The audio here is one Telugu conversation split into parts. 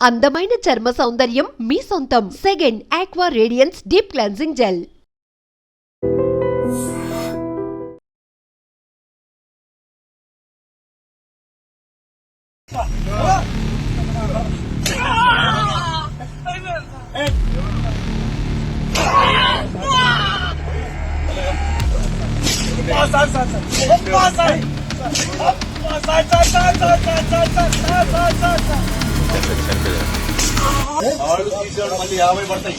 అందమైన చర్మ సౌందర్యం మీ సొంతం. Second aqua radiance deep cleansing gel. మళ్ళీ 50 పడతాయి.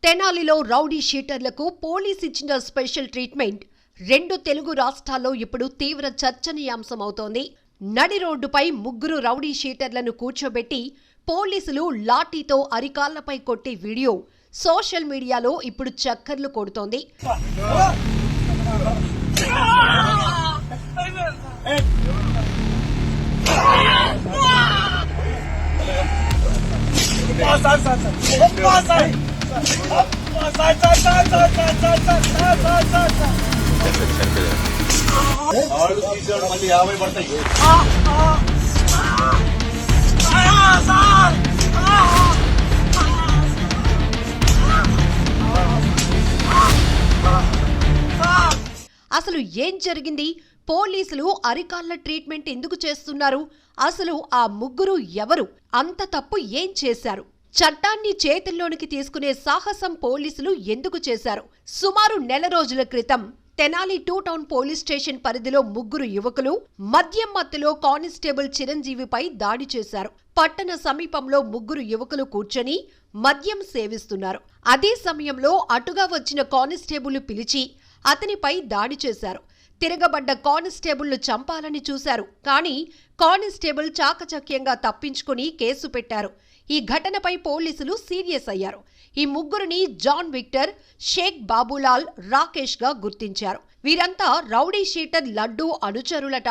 తెనాలిలో రౌడీ షీటర్లకు పోలీస్ ఇచ్చిన స్పెషల్ ట్రీట్మెంట్ 2 తెలుగు రాష్ట్రాల్లో ఇప్పుడు తీవ్ర చర్చనీయాంశమవుతోంది. నడి రోడ్డుపై 3 రౌడీ షీటర్లను కూర్చోబెట్టి పోలీసులు లాఠీతో అరికాళ్లపై కొట్టే వీడియో సోషల్ మీడియాలో ఇప్పుడు చక్కర్లు కొడుతోంది. మళ్ళీ 50 పడతాయి. అసలు ఏం జరిగింది? పోలీసులు అరికాళ్ల ట్రీట్మెంట్ ఎందుకు చేస్తున్నారు? అసలు ఆ 3 ఎవరు? అంత తప్పు ఏం చేశారు? చట్టాన్ని చేతుల్లోనికి తీసుకునే సాహసం పోలీసులు ఎందుకు చేశారు? సుమారు నెల రోజుల క్రితం తెనాలి 2 టౌన్ పోలీస్ స్టేషన్ పరిధిలో 3 యువకులు మద్యం మత్తులో కానిస్టేబుల్ చిరంజీవిపై దాడి చేశారు. పట్టణ సమీపంలో 3 యువకులు కూర్చొని మద్యం సేవిస్తున్నారు. అదే సమయంలో అటుగా వచ్చిన కానిస్టేబుల్ పిలిచి అతనిపై దాడి చేశారు. తిరగబడ్డ కానిస్టేబుల్ను చంపాలని చూశారు. కానీ కానిస్టేబుల్ చాకచక్యంగా తప్పించుకుని కేసు పెట్టారు. ఈ ఘటనపై పోలీసులు సీరియస్ అయ్యారు. ఈ 3ని జాన్ విక్టర్, షేక్ బాబులాల్, రాకేష్ గా గుర్తించారు. వీరంతా రౌడీ షీటర్ లడ్డూ అనుచరులట.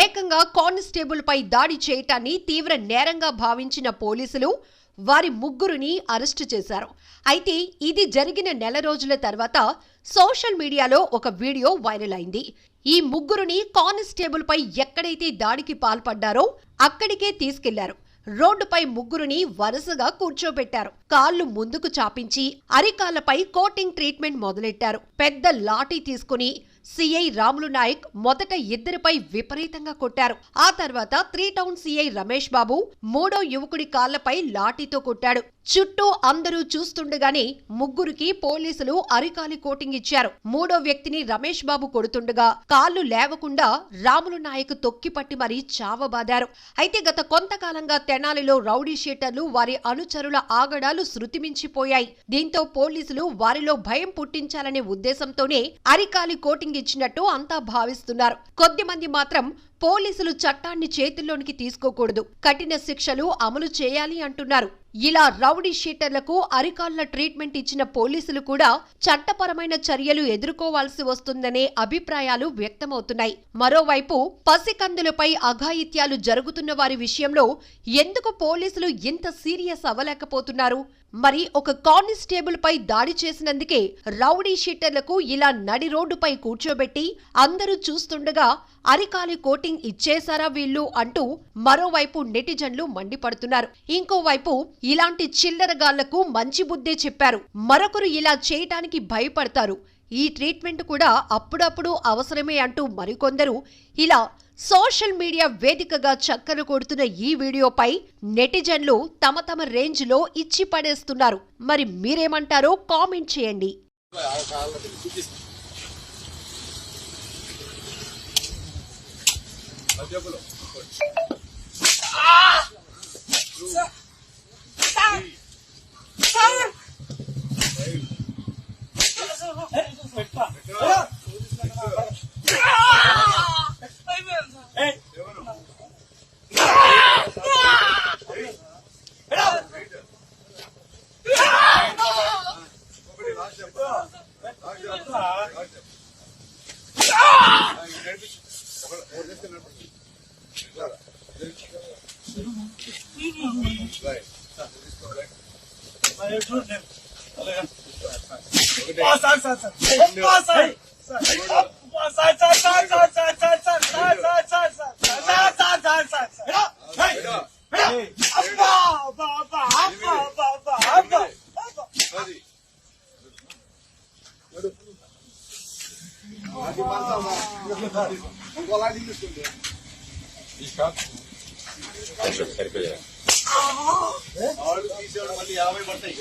ఏకంగా కానిస్టేబుల్ పై దాడి చేయటాన్ని తీవ్ర నేరంగా భావించిన పోలీసులు వారి 3ని అరెస్టు చేశారు. అయితే ఇది జరిగిన నెల రోజుల తర్వాత సోషల్ మీడియాలో ఒక వీడియో వైరల్ అయింది. ఈ 3ని కానిస్టేబుల్ పై ఎక్కడైతే దాడికి పాల్పడ్డారో అక్కడికే తీసుకెళ్లారు. రోడ్డుపై 3ని వరుసగా కూర్చోబెట్టారు. కాళ్లు ముందుకు చాపించి అరికాళ్లపై కోటింగ్ ట్రీట్మెంట్ మొదలెట్టారు. పెద్ద లాఠీ తీసుకుని సిఐ రాములు నాయక్ మొదట 2పై విపరీతంగా కొట్టారు. ఆ తర్వాత 3 టౌన్ సిఐ రమేష్ బాబు 3వ యువకుడి కాళ్లపై లాఠీతో కొట్టాడు. చుట్టూ అందరూ చూస్తుండగానే 3కి పోలీసులు అరికాలి కోటింగ్ ఇచ్చారు. 3వ వ్యక్తిని రమేష్ బాబు కొడుతుండగా కాళ్లు లేవకుండా రాములు నాయక్ తొక్కిపట్టి మరీ చావబాదారు. అయితే గత కొంతకాలంగా తెనాలిలో రౌడీ షీటర్లు వారి అనుచరుల ఆగడాలు శృతిమించిపోయాయి. దీంతో పోలీసులు వారిలో భయం పుట్టించాలనే ఉద్దేశంతోనే అరికాలి కోటింగ్ ఇచ్చినట్టు అంతా భావిస్తున్నారు. కొద్దిమంది మాత్రం పోలీసులు చట్టాన్ని చేతుల్లోనికి తీసుకోకూడదు, కఠిన శిక్షలు అమలు చేయాలి అంటున్నారు. ఇలా రౌడీ షీటర్లకు అరికాళ్ల ట్రీట్మెంట్ ఇచ్చిన పోలీసులు కూడా చట్టపరమైన చర్యలు ఎదుర్కోవాల్సి వస్తుందనే అభిప్రాయాలు వ్యక్తమవుతున్నాయి. మరోవైపు పసికందులపై అఘాయిత్యాలు జరుగుతున్న వారి విషయంలో ఎందుకు పోలీసులు ఇంత సీరియస్ అవ్వలేకపోతున్నారు? మరి ఒక కానిస్టేబుల్ పై దాడి చేసినందుకే రౌడీ షీటర్లకు ఇలా నడి రోడ్డుపై కూర్చోబెట్టి అందరూ చూస్తుండగా అరికాలి కోటింగ్ ఇచ్చేశారా వీళ్ళు అంటూ మరోవైపు నెటిజన్లు మండిపడుతున్నారు. ఇంకోవైపు ఇలాంటి చిల్లరగాళ్లకు మంచి బుద్ధే చెప్పారు. మరొకరు ఇలా చేయటానికి భయపడతారు. ఈ ట్రీట్మెంట్ కూడా అప్పుడప్పుడు అవసరమే అంటూ మరికొందరు ఇలా సోషల్ మీడియా వేదికగా చక్కర్లు కొడుతున్న ఈ వీడియోపై నెటిజన్లు తమ తమ రేంజ్ లో ఇచ్చి పడేస్తున్నారు. మరి మీరేమంటారో కామెంట్ చేయండి. Right. ఆడు తీసేవాడు మళ్ళీ 50 పడతాయి.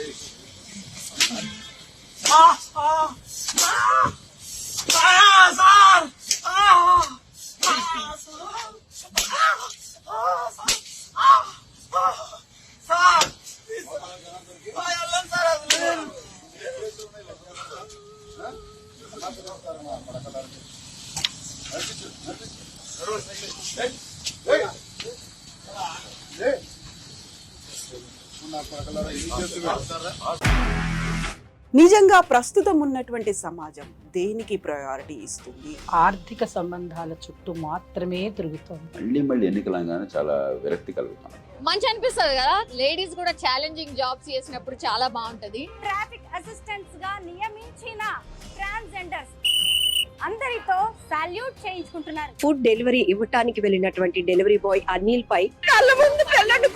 నిజంగా ప్రస్తుతం ఉన్నటువంటి సమాజం దేనికి ప్రయారిటీ ఇస్తుంది? ఆర్థిక సంబంధాల చుట్టూ మాత్రమే తిరుగుతోంది. మళ్ళీ ఎన్నికలంగానే చాలా విరక్తి కలుగుతాం. మంచి అనిపిస్తుంది కదా, లేడీస్ కూడా ఛాలెంజింగ్ జాబ్స్ చేసినప్పుడు చాలా బాగుంటది. ట్రాఫిక్ అసిస్టెంట్స్ గా నియమించిన ట్రాన్స్జెండర్స్ అందరితో సాల్యూట్ చేయించుకుంటున్నారు. ఫుడ్ డెలివరీ ఇవ్వటానికి వెళ్ళినటువంటి డెలివరీ బాయ్ అనిల్ పై కళ్ళ ముందు పెళ్ళండి